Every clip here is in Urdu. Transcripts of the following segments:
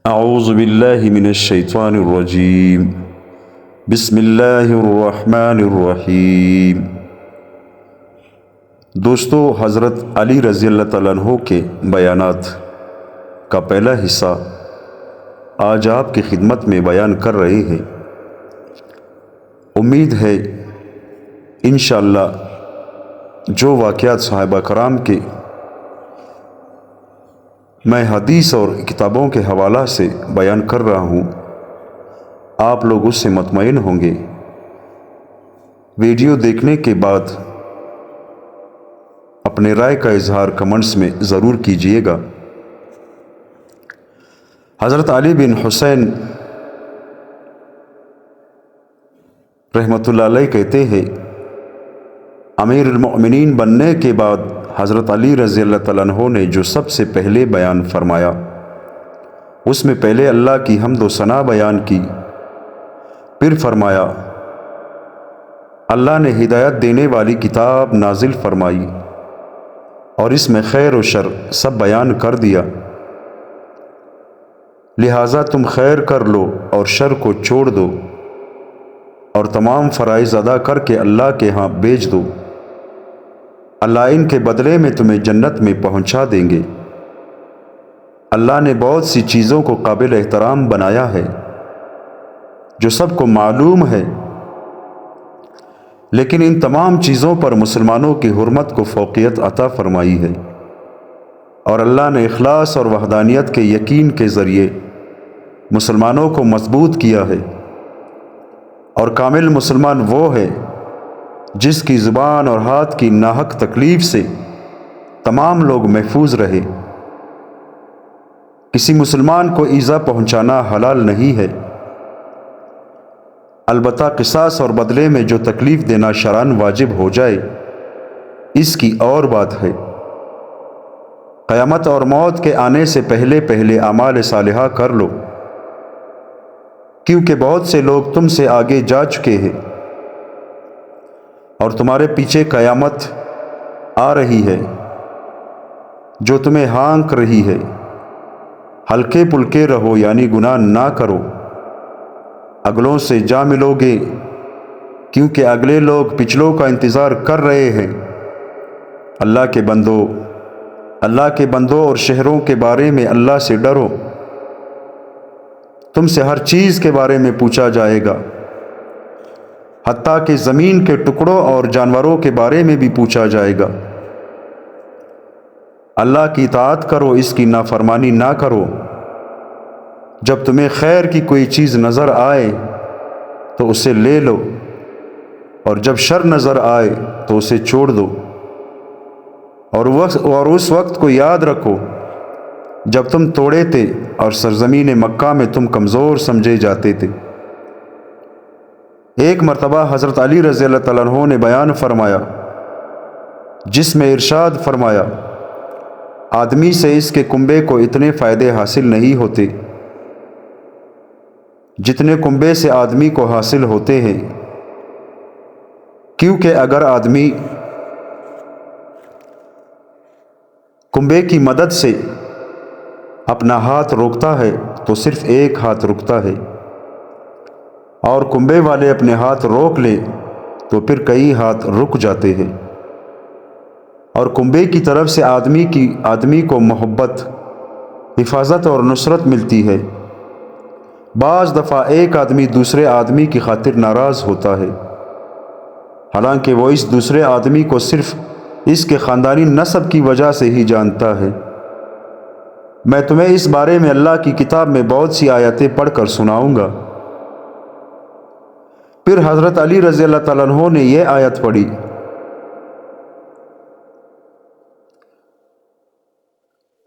اعوذ باللہ من الشیطان الرجیم بسم اللہ الرحمن الرحیم۔ دوستو، حضرت علی رضی اللہ تعالیٰ عنہ کے بیانات کا پہلا حصہ آج آپ کی خدمت میں بیان کر رہے ہیں۔ امید ہے انشاءاللہ جو واقعات صحابہ کرام کے میں حدیث اور کتابوں کے حوالہ سے بیان کر رہا ہوں، آپ لوگ اس سے مطمئن ہوں گے۔ ویڈیو دیکھنے کے بعد اپنے رائے کا اظہار کمنٹس میں ضرور کیجئے گا۔ حضرت علی بن حسین رحمۃ اللہ علیہ کہتے ہیں، امیر المؤمنین بننے کے بعد حضرت علی رضی اللہ تعالیٰ عنہ نے جو سب سے پہلے بیان فرمایا، اس میں پہلے اللہ کی حمد و ثنا بیان کی، پھر فرمایا اللہ نے ہدایت دینے والی کتاب نازل فرمائی اور اس میں خیر و شر سب بیان کر دیا، لہٰذا تم خیر کر لو اور شر کو چھوڑ دو اور تمام فرائض ادا کر کے اللہ کے ہاں بھیج دو، اللہ ان کے بدلے میں تمہیں جنت میں پہنچا دیں گے۔ اللہ نے بہت سی چیزوں کو قابل احترام بنایا ہے جو سب کو معلوم ہے، لیکن ان تمام چیزوں پر مسلمانوں کی حرمت کو فوقیت عطا فرمائی ہے، اور اللہ نے اخلاص اور وحدانیت کے یقین کے ذریعے مسلمانوں کو مضبوط کیا ہے، اور کامل مسلمان وہ ہے جس کی زبان اور ہاتھ کی ناحق تکلیف سے تمام لوگ محفوظ رہے۔ کسی مسلمان کو ایذا پہنچانا حلال نہیں ہے، البتہ قصاص اور بدلے میں جو تکلیف دینا شرعاً واجب ہو جائے، اس کی اور بات ہے۔ قیامت اور موت کے آنے سے پہلے پہلے اعمال صالحہ کر لو، کیونکہ بہت سے لوگ تم سے آگے جا چکے ہیں اور تمہارے پیچھے قیامت آ رہی ہے جو تمہیں ہانک رہی ہے۔ ہلکے پلکے رہو، یعنی گناہ نہ کرو، اگلوں سے جا ملو گے، کیونکہ اگلے لوگ پچھلوں کا انتظار کر رہے ہیں۔ اللہ کے بندوں اور شہروں کے بارے میں اللہ سے ڈرو، تم سے ہر چیز کے بارے میں پوچھا جائے گا، حتیٰ کہ زمین کے ٹکڑوں اور جانوروں کے بارے میں بھی پوچھا جائے گا۔ اللہ کی اطاعت کرو، اس کی نافرمانی نہ کرو۔ جب تمہیں خیر کی کوئی چیز نظر آئے تو اسے لے لو، اور جب شر نظر آئے تو اسے چھوڑ دو، اور اس وقت کو یاد رکھو جب تم توڑے تھے اور سرزمین مکہ میں تم کمزور سمجھے جاتے تھے۔ ایک مرتبہ حضرت علی رضی اللہ تعالیٰ عنہ نے بیان فرمایا جس میں ارشاد فرمایا، آدمی سے اس کے کنبے کو اتنے فائدے حاصل نہیں ہوتے جتنے کنبے سے آدمی کو حاصل ہوتے ہیں، کیونکہ اگر آدمی کنبے کی مدد سے اپنا ہاتھ روکتا ہے تو صرف ایک ہاتھ رکتا ہے، اور کنبے والے اپنے ہاتھ روک لے تو پھر کئی ہاتھ رک جاتے ہیں۔ اور کنبے کی طرف سے آدمی کو محبت، حفاظت اور نصرت ملتی ہے۔ بعض دفعہ ایک آدمی دوسرے آدمی کی خاطر ناراض ہوتا ہے، حالانکہ وہ اس دوسرے آدمی کو صرف اس کے خاندانی نسب کی وجہ سے ہی جانتا ہے۔ میں تمہیں اس بارے میں اللہ کی کتاب میں بہت سی آیتیں پڑھ کر سناؤں گا۔ پھر حضرت علی رضی اللہ تعالیٰ عنہ نے یہ آیت پڑھی،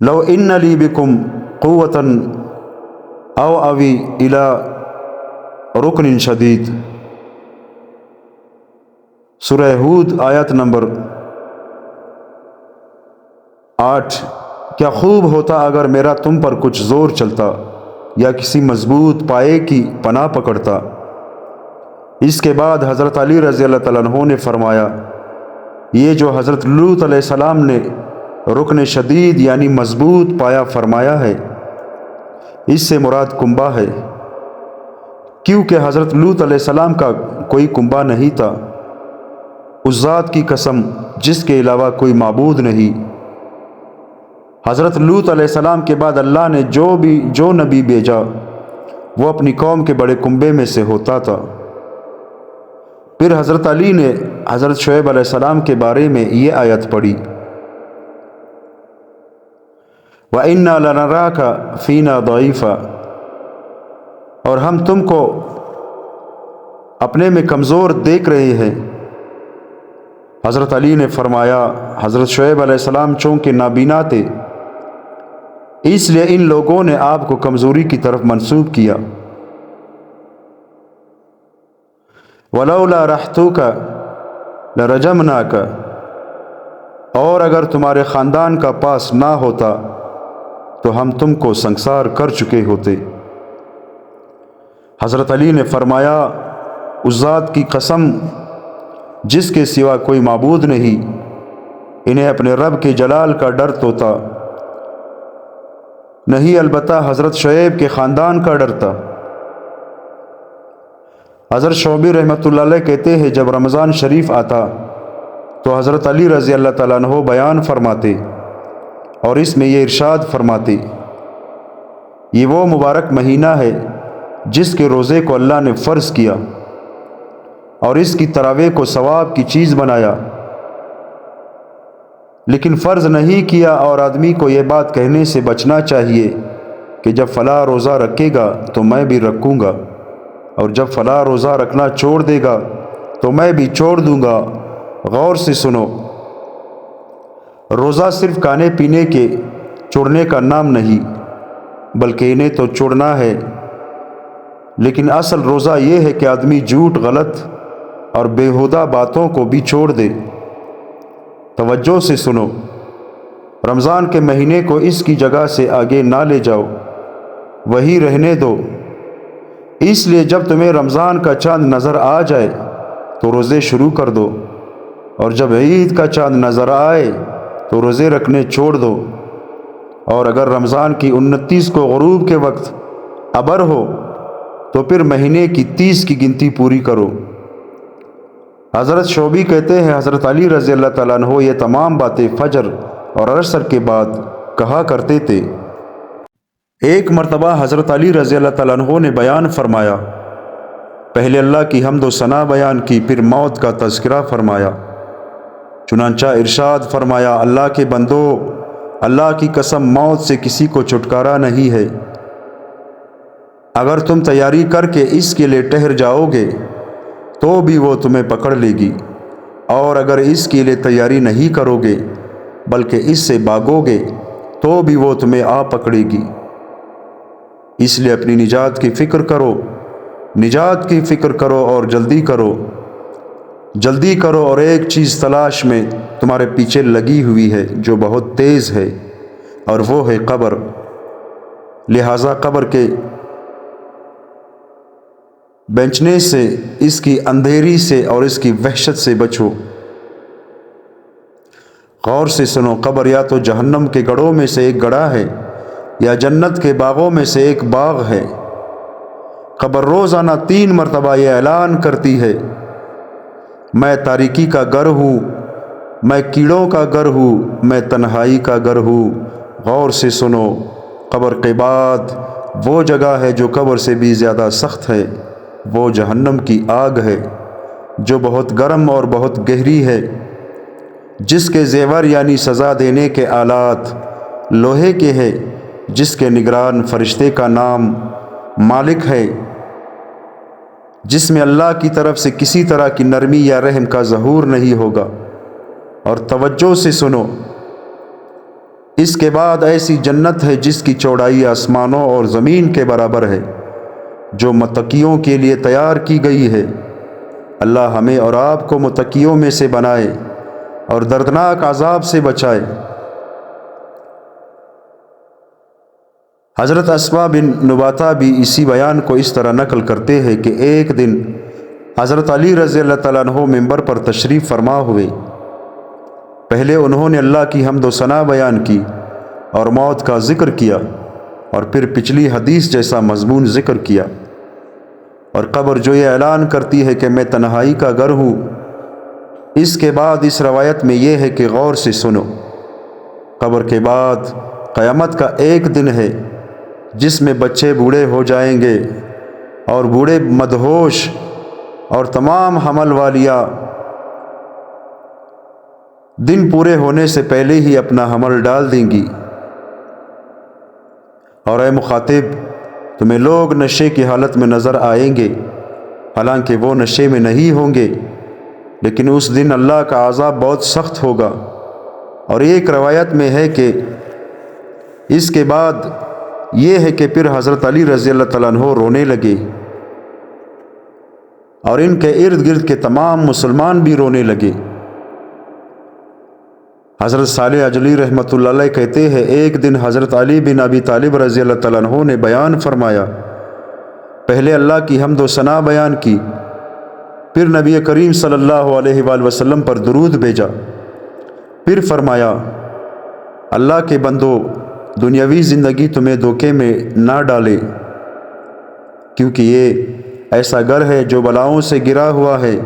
لو ان لی بکم قوۃ او اوی الی رکن شدید۔ سورہ ہود آیت نمبر 8۔ کیا خوب ہوتا اگر میرا تم پر کچھ زور چلتا یا کسی مضبوط پائے کی پناہ پکڑتا۔ اس کے بعد حضرت علی رضی اللہ تعالیٰ عنہ نے فرمایا، یہ جو حضرت لوط علیہ السلام نے رکن شدید یعنی مضبوط پایا فرمایا ہے، اس سے مراد کنبہ ہے، کیونکہ حضرت لوط علیہ السلام کا کوئی کنبہ نہیں تھا۔ اس ذات کی قسم جس کے علاوہ کوئی معبود نہیں، حضرت لوط علیہ السلام کے بعد اللہ نے جو نبی بھیجا وہ اپنی قوم کے بڑے کنبے میں سے ہوتا تھا۔ پھر حضرت علی نے حضرت شعیب علیہ السلام کے بارے میں یہ آیت پڑھی، وَإِنَّا لَنَرَاكَ فِينَا ضَعِيفًا، اور ہم تم کو اپنے میں کمزور دیکھ رہے ہیں۔ حضرت علی نے فرمایا حضرت شعیب علیہ السلام چونکہ نابینا تھے اس لیے ان لوگوں نے آپ کو کمزوری کی طرف منسوب کیا۔ وَلَوْلَا رَحْتُكَ لَرَجَمْنَاكَ، اور اگر تمہارے خاندان کا پاس نہ ہوتا تو ہم تم کو سنسار کر چکے ہوتے۔ حضرت علی نے فرمایا اس ذات کی قسم جس کے سوا کوئی معبود نہیں، انہیں اپنے رب کے جلال کا ڈر تو تھا، نہیں البتہ حضرت شعیب کے خاندان کا ڈر تھا۔ حضرت شعبی رحمۃ اللہ علیہ کہتے ہیں جب رمضان شریف آتا تو حضرت علی رضی اللہ تعالیٰ عنہ بیان فرماتے اور اس میں یہ ارشاد فرماتے، یہ وہ مبارک مہینہ ہے جس کے روزے کو اللہ نے فرض کیا اور اس کی تراویح کو ثواب کی چیز بنایا، لیکن فرض نہیں کیا، اور آدمی کو یہ بات کہنے سے بچنا چاہیے کہ جب فلاں روزہ رکھے گا تو میں بھی رکھوں گا، اور جب فلاں روزہ رکھنا چھوڑ دے گا تو میں بھی چھوڑ دوں گا۔ غور سے سنو، روزہ صرف کھانے پینے کے چھوڑنے کا نام نہیں بلکہ انہیں تو چھوڑنا ہے، لیکن اصل روزہ یہ ہے کہ آدمی جھوٹ، غلط اور بیہودہ باتوں کو بھی چھوڑ دے۔ توجہ سے سنو، رمضان کے مہینے کو اس کی جگہ سے آگے نہ لے جاؤ، وہی رہنے دو۔ اس لیے جب تمہیں رمضان کا چاند نظر آ جائے تو روزے شروع کر دو، اور جب عید کا چاند نظر آئے تو روزے رکھنے چھوڑ دو، اور اگر رمضان کی 29 کو غروب کے وقت ابر ہو تو پھر مہینے کی 30 کی گنتی پوری کرو۔ حضرت شعبی کہتے ہیں حضرت علی رضی اللہ تعالیٰ عنہ یہ تمام باتیں فجر اور عصر کے بعد کہا کرتے تھے۔ ایک مرتبہ حضرت علی رضی اللہ تعالیٰ عنہ نے بیان فرمایا، پہلے اللہ کی حمد و ثنا بیان کی، پھر موت کا تذکرہ فرمایا۔ چنانچہ ارشاد فرمایا، اللہ کے بندو، اللہ کی قسم موت سے کسی کو چھٹکارا نہیں ہے، اگر تم تیاری کر کے اس کے لیے ٹھہر جاؤ گے تو بھی وہ تمہیں پکڑ لے گی، اور اگر اس کے لیے تیاری نہیں کرو گے بلکہ اس سے بھاگو گے تو بھی وہ تمہیں آ پکڑے گی۔ اس لیے اپنی نجات کی فکر کرو، نجات کی فکر کرو اور جلدی کرو، جلدی کرو، اور ایک چیز تلاش میں تمہارے پیچھے لگی ہوئی ہے جو بہت تیز ہے، اور وہ ہے قبر، لہٰذا قبر کے بینچنے سے، اس کی اندھیری سے اور اس کی وحشت سے بچو۔ غور سے سنو، قبر یا تو جہنم کے گڑھوں میں سے ایک گڑھا ہے یا جنت کے باغوں میں سے ایک باغ ہے۔ قبر روزانہ 3 مرتبہ یہ اعلان کرتی ہے، میں تاریکی کا گھر ہوں، میں کیڑوں کا گھر ہوں، میں تنہائی کا گھر ہوں۔ غور سے سنو، قبر کے بعد وہ جگہ ہے جو قبر سے بھی زیادہ سخت ہے، وہ جہنم کی آگ ہے جو بہت گرم اور بہت گہری ہے، جس کے زیور یعنی سزا دینے کے آلات لوہے کے ہے، جس کے نگران فرشتے کا نام مالک ہے، جس میں اللہ کی طرف سے کسی طرح کی نرمی یا رحم کا ظہور نہیں ہوگا۔ اور توجہ سے سنو، اس کے بعد ایسی جنت ہے جس کی چوڑائی آسمانوں اور زمین کے برابر ہے، جو متقیوں کے لیے تیار کی گئی ہے۔ اللہ ہمیں اور آپ کو متقیوں میں سے بنائے اور دردناک عذاب سے بچائے۔ حضرت اسما بن نباتہ بھی اسی بیان کو اس طرح نقل کرتے ہیں کہ ایک دن حضرت علی رضی اللہ تعالیٰ عنہ ممبر پر تشریف فرما ہوئے۔ پہلے انہوں نے اللہ کی حمد و ثنا بیان کی اور موت کا ذکر کیا، اور پھر پچھلی حدیث جیسا مضمون ذکر کیا۔ اور قبر جو یہ اعلان کرتی ہے کہ میں تنہائی کا گھر ہوں، اس کے بعد اس روایت میں یہ ہے کہ غور سے سنو، قبر کے بعد قیامت کا ایک دن ہے جس میں بچے بوڑھے ہو جائیں گے اور بوڑھے مدہوش اور تمام حمل والیاں دن پورے ہونے سے پہلے ہی اپنا حمل ڈال دیں گی۔ اور اے مخاطب، تمہیں لوگ نشے کی حالت میں نظر آئیں گے، حالانکہ وہ نشے میں نہیں ہوں گے، لیکن اس دن اللہ کا عذاب بہت سخت ہوگا۔ اور ایک روایت میں ہے کہ اس کے بعد یہ ہے کہ پھر حضرت علی رضی اللہ تعالیٰ عنہ رونے لگے اور ان کے ارد گرد کے تمام مسلمان بھی رونے لگے۔ حضرت صالح عجلی رحمۃ اللہ علیہ کہتے ہیں، ایک دن حضرت علی بن ابی طالب رضی اللہ تعالیٰ عنہ نے بیان فرمایا، پہلے اللہ کی حمد و ثنا بیان کی، پھر نبی کریم صلی اللہ علیہ وآلہ وسلم پر درود بھیجا، پھر فرمایا، اللہ کے بندو، دنیاوی زندگی تمہیں دھوکے میں نہ ڈالے، کیونکہ یہ ایسا گھر ہے جو بلاؤں سے گرا ہوا ہے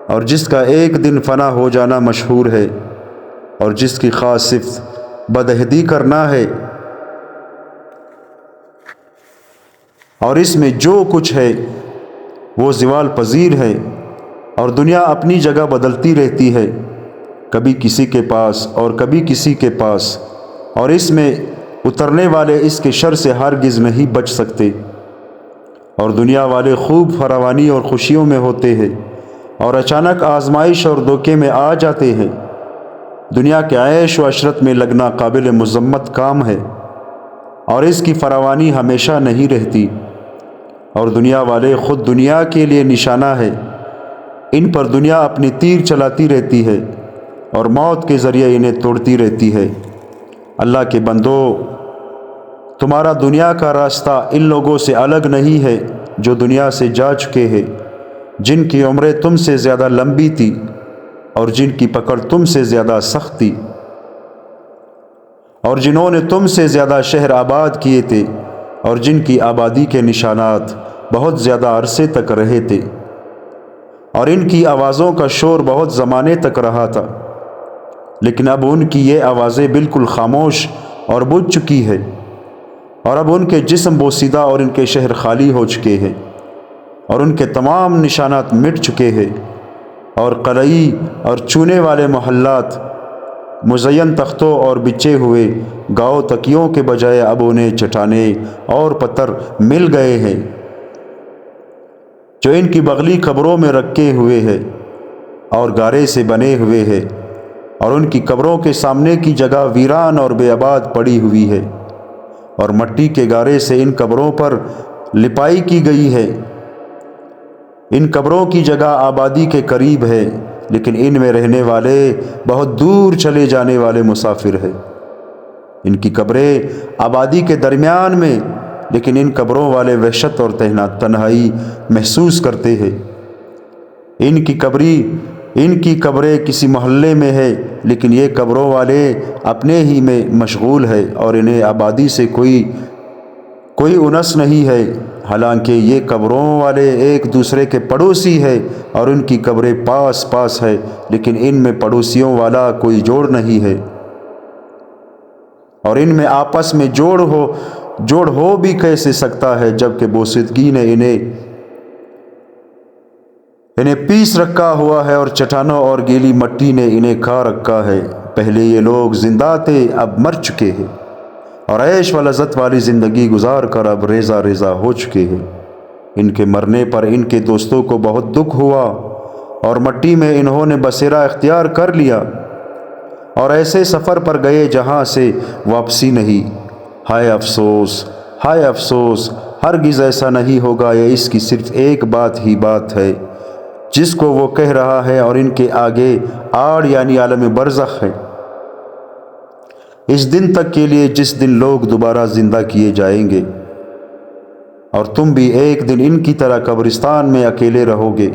اور جس کا ایک دن فنا ہو جانا مشہور ہے، اور جس کی خاص صفت بدعہدی کرنا ہے، اور اس میں جو کچھ ہے وہ زوال پذیر ہے، اور دنیا اپنی جگہ بدلتی رہتی ہے، کبھی کسی کے پاس اور کبھی کسی کے پاس، اور اس میں اترنے والے اس کے شر سے ہرگز نہیں بچ سکتے۔ اور دنیا والے خوب فراوانی اور خوشیوں میں ہوتے ہیں اور اچانک آزمائش اور دھوکے میں آ جاتے ہیں۔ دنیا کے عیش و عشرت میں لگنا قابل مذمت کام ہے، اور اس کی فراوانی ہمیشہ نہیں رہتی، اور دنیا والے خود دنیا کے لیے نشانہ ہے، ان پر دنیا اپنی تیر چلاتی رہتی ہے اور موت کے ذریعے انہیں توڑتی رہتی ہے۔ اللہ کے بندو، تمہارا دنیا کا راستہ ان لوگوں سے الگ نہیں ہے جو دنیا سے جا چکے ہیں، جن کی عمریں تم سے زیادہ لمبی تھی اور جن کی پکڑ تم سے زیادہ سخت تھی، اور جنہوں نے تم سے زیادہ شہر آباد کیے تھے، اور جن کی آبادی کے نشانات بہت زیادہ عرصے تک رہے تھے، اور ان کی آوازوں کا شور بہت زمانے تک رہا تھا، لیکن اب ان کی یہ آوازیں بالکل خاموش اور بجھ چکی ہے، اور اب ان کے جسم بوسیدہ اور ان کے شہر خالی ہو چکے ہیں، اور ان کے تمام نشانات مٹ چکے ہیں، اور قلعی اور چونے والے محلات مزین تختوں اور بچھے ہوئے گاؤ تکیوں کے بجائے اب انہیں چٹانیں اور پتھر مل گئے ہیں جو ان کی بغلی قبروں میں رکھے ہوئے ہیں اور گارے سے بنے ہوئے ہیں، اور ان کی قبروں کے سامنے کی جگہ ویران اور بے آباد پڑی ہوئی ہے، اور مٹی کے گارے سے ان قبروں پر لپائی کی گئی ہے۔ ان قبروں کی جگہ آبادی کے قریب ہے، لیکن ان میں رہنے والے بہت دور چلے جانے والے مسافر ہیں۔ ان کی قبریں آبادی کے درمیان میں، لیکن ان قبروں والے وحشت اور تنہائی محسوس کرتے ہیں۔ ان کی قبریں کسی محلے میں ہے، لیکن یہ قبروں والے اپنے ہی میں مشغول ہے اور انہیں آبادی سے کوئی انس نہیں ہے، حالانکہ یہ قبروں والے ایک دوسرے کے پڑوسی ہے اور ان کی قبریں پاس پاس ہے، لیکن ان میں پڑوسیوں والا کوئی جوڑ نہیں ہے، اور ان میں آپس میں جوڑ ہو بھی کیسے سکتا ہے جبکہ بوسیدگی نے انہیں پیس رکھا ہوا ہے اور چٹانوں اور گیلی مٹی نے انہیں کھا رکھا ہے۔ پہلے یہ لوگ زندہ تھے، اب مر چکے ہیں، اور عیش و لذت والی زندگی گزار کر اب ریزہ ریزہ ہو چکے ہیں۔ ان کے مرنے پر ان کے دوستوں کو بہت دکھ ہوا اور مٹی میں انہوں نے بسیرا اختیار کر لیا اور ایسے سفر پر گئے جہاں سے واپسی نہیں۔ ہائے افسوس، ہائے افسوس، ہرگز ایسا نہیں ہوگا، یہ اس کی صرف ایک بات ہی بات ہے جس کو وہ کہہ رہا ہے، اور ان کے آگے آڑ یعنی عالم برزخ ہے، اس دن تک کے لیے جس دن لوگ دوبارہ زندہ کیے جائیں گے، اور تم بھی ایک دن ان کی طرح قبرستان میں اکیلے رہو گے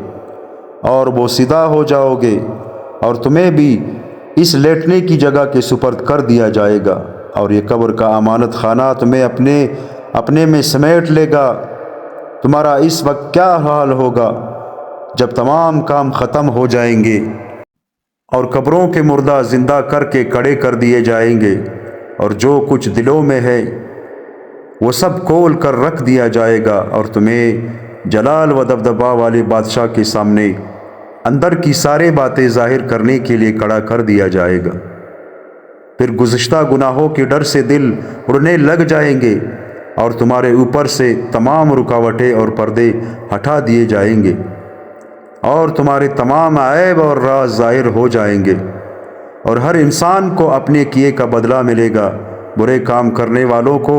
اور بوسیدہ ہو جاؤ گے، اور تمہیں بھی اس لیٹنے کی جگہ کے سپرد کر دیا جائے گا۔ اور یہ قبر کا امانت خانہ تمہیں اپنے میں سمیٹ لے گا۔ تمہارا اس وقت کیا حال ہوگا جب تمام کام ختم ہو جائیں گے اور قبروں کے مردہ زندہ کر کے کھڑے کر دیے جائیں گے، اور جو کچھ دلوں میں ہے وہ سب کھول کر رکھ دیا جائے گا، اور تمہیں جلال و دبدبہ والے بادشاہ کے سامنے اندر کی سارے باتیں ظاہر کرنے کے لیے کھڑا کر دیا جائے گا۔ پھر گزشتہ گناہوں کے ڈر سے دل اڑنے لگ جائیں گے، اور تمہارے اوپر سے تمام رکاوٹیں اور پردے ہٹا دیے جائیں گے، اور تمہارے تمام عیب اور راز ظاہر ہو جائیں گے، اور ہر انسان کو اپنے کیے کا بدلہ ملے گا۔ برے کام کرنے والوں کو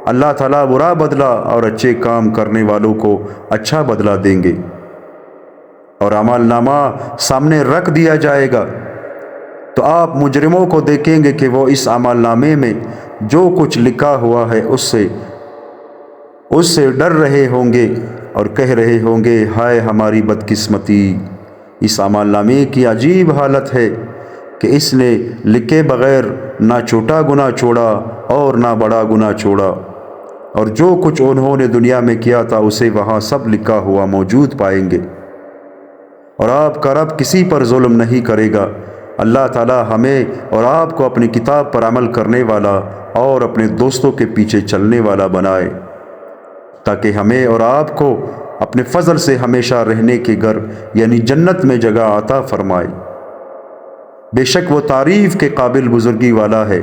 اللہ تعالیٰ برا بدلہ اور اچھے کام کرنے والوں کو اچھا بدلہ دیں گے، اور اعمال نامہ سامنے رکھ دیا جائے گا تو آپ مجرموں کو دیکھیں گے کہ وہ اس اعمال نامے میں جو کچھ لکھا ہوا ہے اس سے ڈر رہے ہوں گے اور کہہ رہے ہوں گے، ہائے ہماری بدقسمتی۔ اس اعمال نامے کی عجیب حالت ہے کہ اس نے لکھے بغیر نہ چھوٹا گناہ چھوڑا اور نہ بڑا گناہ چھوڑا، اور جو کچھ انہوں نے دنیا میں کیا تھا اسے وہاں سب لکھا ہوا موجود پائیں گے۔ اور آپ کا رب کسی پر ظلم نہیں کرے گا۔ اللہ تعالی ہمیں اور آپ کو اپنی کتاب پر عمل کرنے والا اور اپنے دوستوں کے پیچھے چلنے والا بنائے، تاکہ ہمیں اور آپ کو اپنے فضل سے ہمیشہ رہنے کے گھر یعنی جنت میں جگہ عطا فرمائے۔ بے شک وہ تعریف کے قابل بزرگی والا ہے۔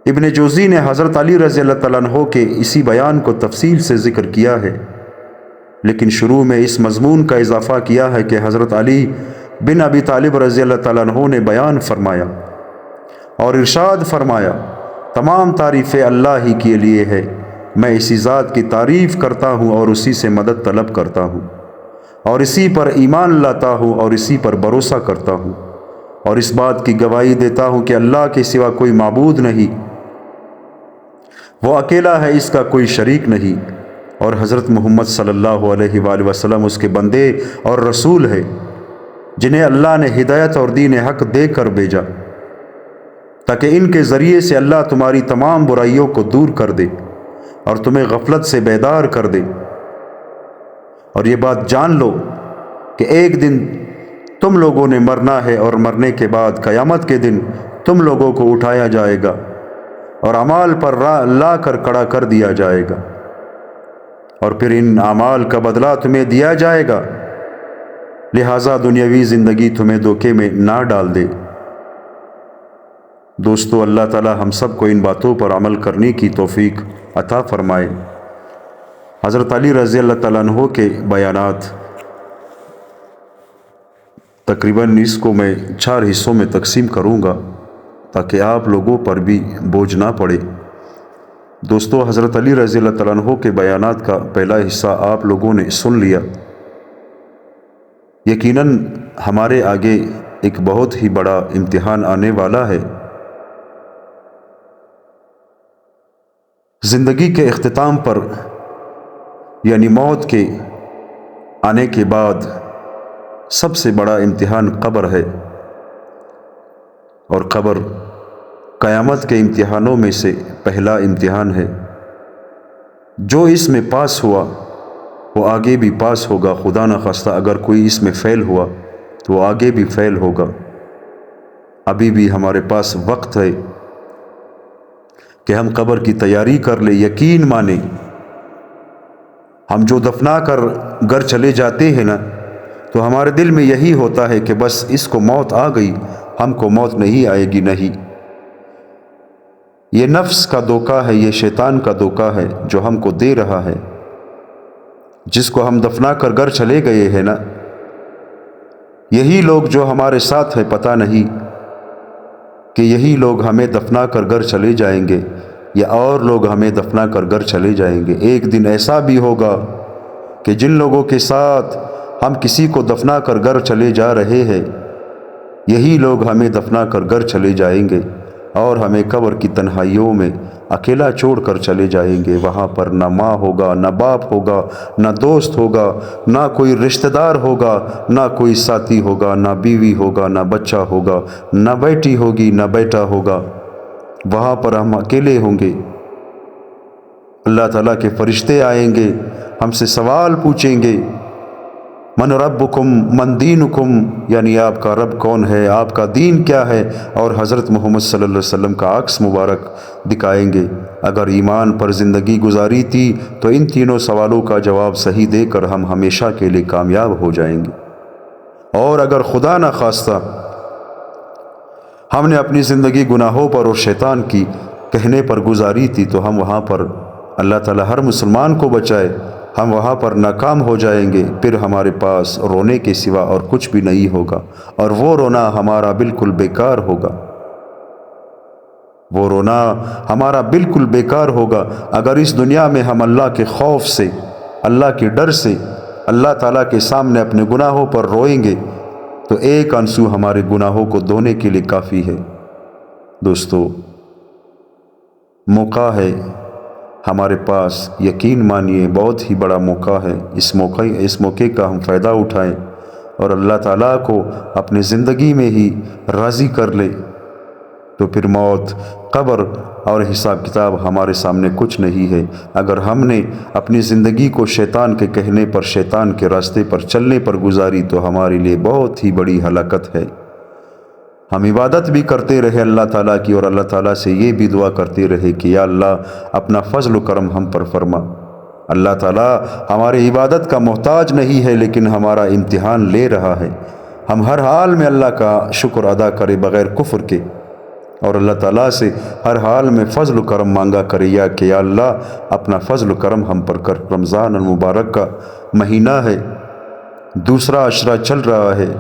ابن جوزی نے حضرت علی رضی اللہ تعالیٰ عنہ کے اسی بیان کو تفصیل سے ذکر کیا ہے، لیکن شروع میں اس مضمون کا اضافہ کیا ہے کہ حضرت علی بن ابی طالب رضی اللہ تعالیٰ عنہ نے بیان فرمایا اور ارشاد فرمایا، تمام تعریفیں اللہ ہی کے لیے ہے، میں اسی ذات کی تعریف کرتا ہوں اور اسی سے مدد طلب کرتا ہوں، اور اسی پر ایمان لاتا ہوں اور اسی پر بھروسہ کرتا ہوں، اور اس بات کی گواہی دیتا ہوں کہ اللہ کے سوا کوئی معبود نہیں، وہ اکیلا ہے، اس کا کوئی شریک نہیں، اور حضرت محمد صلی اللہ علیہ وآلہ وسلم اس کے بندے اور رسول ہے، جنہیں اللہ نے ہدایت اور دین حق دے کر بھیجا، تاکہ ان کے ذریعے سے اللہ تمہاری تمام برائیوں کو دور کر دے اور تمہیں غفلت سے بیدار کر دے۔ اور یہ بات جان لو کہ ایک دن تم لوگوں نے مرنا ہے، اور مرنے کے بعد قیامت کے دن تم لوگوں کو اٹھایا جائے گا اور اعمال پر لا کر کھڑا کر دیا جائے گا، اور پھر ان اعمال کا بدلہ تمہیں دیا جائے گا، لہٰذا دنیاوی زندگی تمہیں دھوکے میں نہ ڈال دے۔ دوستو، اللہ تعالی ہم سب کو ان باتوں پر عمل کرنے کی توفیق عطا فرمائے۔ حضرت علی رضی اللہ تعالیٰ عنہ کے بیانات تقریباً اس کو میں 4 حصوں میں تقسیم کروں گا تاکہ آپ لوگوں پر بھی بوجھ نہ پڑے۔ دوستو، حضرت علی رضی اللہ تعالیٰ عنہ کے بیانات کا پہلا حصہ آپ لوگوں نے سن لیا۔ یقیناً ہمارے آگے ایک بہت ہی بڑا امتحان آنے والا ہے۔ زندگی کے اختتام پر یعنی موت کے آنے کے بعد سب سے بڑا امتحان قبر ہے، اور قبر قیامت کے امتحانوں میں سے پہلا امتحان ہے۔ جو اس میں پاس ہوا وہ آگے بھی پاس ہوگا، خدا نخواستہ اگر کوئی اس میں فیل ہوا تو وہ آگے بھی فیل ہوگا۔ ابھی بھی ہمارے پاس وقت ہے کہ ہم قبر کی تیاری کر لیں، یقین مانیں۔ ہم جو دفنا کر گھر چلے جاتے ہیں نا، تو ہمارے دل میں یہی ہوتا ہے کہ بس اس کو موت آ گئی، ہم کو موت نہیں آئے گی۔ نہیں، یہ نفس کا دھوکہ ہے، یہ شیطان کا دھوکہ ہے جو ہم کو دے رہا ہے۔ جس کو ہم دفنا کر گھر چلے گئے ہیں نا، یہی لوگ جو ہمارے ساتھ ہیں، پتہ نہیں کہ یہی لوگ ہمیں دفنا کر گھر چلے جائیں گے یا اور لوگ ہمیں دفنا کر گھر چلے جائیں گے۔ ایک دن ایسا بھی ہوگا کہ جن لوگوں کے ساتھ ہم کسی کو دفنا کر گھر چلے جا رہے ہیں، یہی لوگ ہمیں دفنا کر گھر چلے جائیں گے اور ہمیں قبر کی تنہائیوں میں اکیلا چھوڑ کر چلے جائیں گے۔ وہاں پر نہ ماں ہوگا، نہ باپ ہوگا، نہ دوست ہوگا، نہ کوئی رشتہ دار ہوگا، نہ کوئی ساتھی ہوگا، نہ بیوی ہوگا، نہ بچہ ہوگا، نہ بیٹی ہوگی، نہ بیٹا ہوگا۔ وہاں پر ہم اکیلے ہوں گے، اللہ تعالیٰ کے فرشتے آئیں گے، ہم سے سوال پوچھیں گے، من ربکم من دینکم، یعنی آپ کا رب کون ہے، آپ کا دین کیا ہے، اور حضرت محمد صلی اللہ علیہ وسلم کا عکس مبارک دکھائیں گے۔ اگر ایمان پر زندگی گزاری تھی تو ان تینوں سوالوں کا جواب صحیح دے کر ہم ہمیشہ کے لیے کامیاب ہو جائیں گے، اور اگر خدا نہ خواستہ ہم نے اپنی زندگی گناہوں پر اور شیطان کی کہنے پر گزاری تھی تو ہم وہاں پر، اللہ تعالیٰ ہر مسلمان کو بچائے، ہم وہاں پر ناکام ہو جائیں گے، پھر ہمارے پاس رونے کے سوا اور کچھ بھی نہیں ہوگا، اور وہ رونا ہمارا بالکل بیکار ہوگا، وہ رونا ہمارا بالکل بیکار ہوگا۔ اگر اس دنیا میں ہم اللہ کے خوف سے، اللہ کے ڈر سے، اللہ تعالیٰ کے سامنے اپنے گناہوں پر روئیں گے تو ایک آنسو ہمارے گناہوں کو دھونے کے لیے کافی ہے۔ دوستو، موقع ہے ہمارے پاس، یقین مانیے بہت ہی بڑا موقع ہے، اس موقع کا ہم فائدہ اٹھائیں اور اللہ تعالیٰ کو اپنی زندگی میں ہی راضی کر لیں، تو پھر موت، قبر اور حساب کتاب ہمارے سامنے کچھ نہیں ہے۔ اگر ہم نے اپنی زندگی کو شیطان کے کہنے پر، شیطان کے راستے پر چلنے پر گزاری تو ہمارے لیے بہت ہی بڑی ہلاکت ہے۔ ہم عبادت بھی کرتے رہے اللہ تعالیٰ کی، اور اللہ تعالیٰ سے یہ بھی دعا کرتے رہے کہ یا اللہ اپنا فضل و کرم ہم پر فرما۔ اللہ تعالیٰ ہماری عبادت کا محتاج نہیں ہے، لیکن ہمارا امتحان لے رہا ہے۔ ہم ہر حال میں اللہ کا شکر ادا کرے بغیر کفر کے، اور اللہ تعالیٰ سے ہر حال میں فضل و کرم مانگا کرے، یا اللہ اپنا فضل و کرم ہم پر کر۔ رمضان المبارک کا مہینہ ہے، دوسرا عشرہ چل رہا ہے،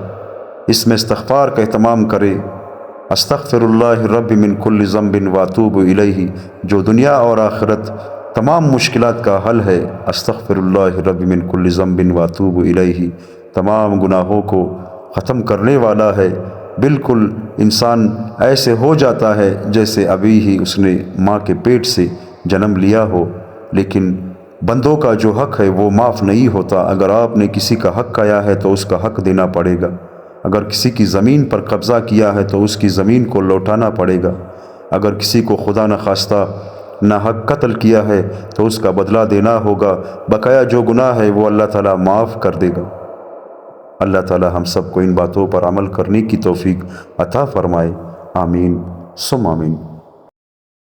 اس میں استغفار کا اہتمام کرے۔ استغفر اللہ رب من کل ذنب واتوب الیہ، جو دنیا اور آخرت تمام مشکلات کا حل ہے۔ استغفر اللہ رب من کل ذنب واتوب الیہ تمام گناہوں کو ختم کرنے والا ہے۔ بالکل انسان ایسے ہو جاتا ہے جیسے ابھی ہی اس نے ماں کے پیٹ سے جنم لیا ہو، لیکن بندوں کا جو حق ہے وہ معاف نہیں ہوتا۔ اگر آپ نے کسی کا حق کھایا ہے تو اس کا حق دینا پڑے گا، اگر کسی کی زمین پر قبضہ کیا ہے تو اس کی زمین کو لوٹانا پڑے گا، اگر کسی کو خدا نخواستہ ناحق قتل کیا ہے تو اس کا بدلہ دینا ہوگا۔ بقایا جو گناہ ہے وہ اللہ تعالیٰ معاف کر دے گا۔ اللہ تعالیٰ ہم سب کو ان باتوں پر عمل کرنے کی توفیق عطا فرمائے، آمین ثم آمین۔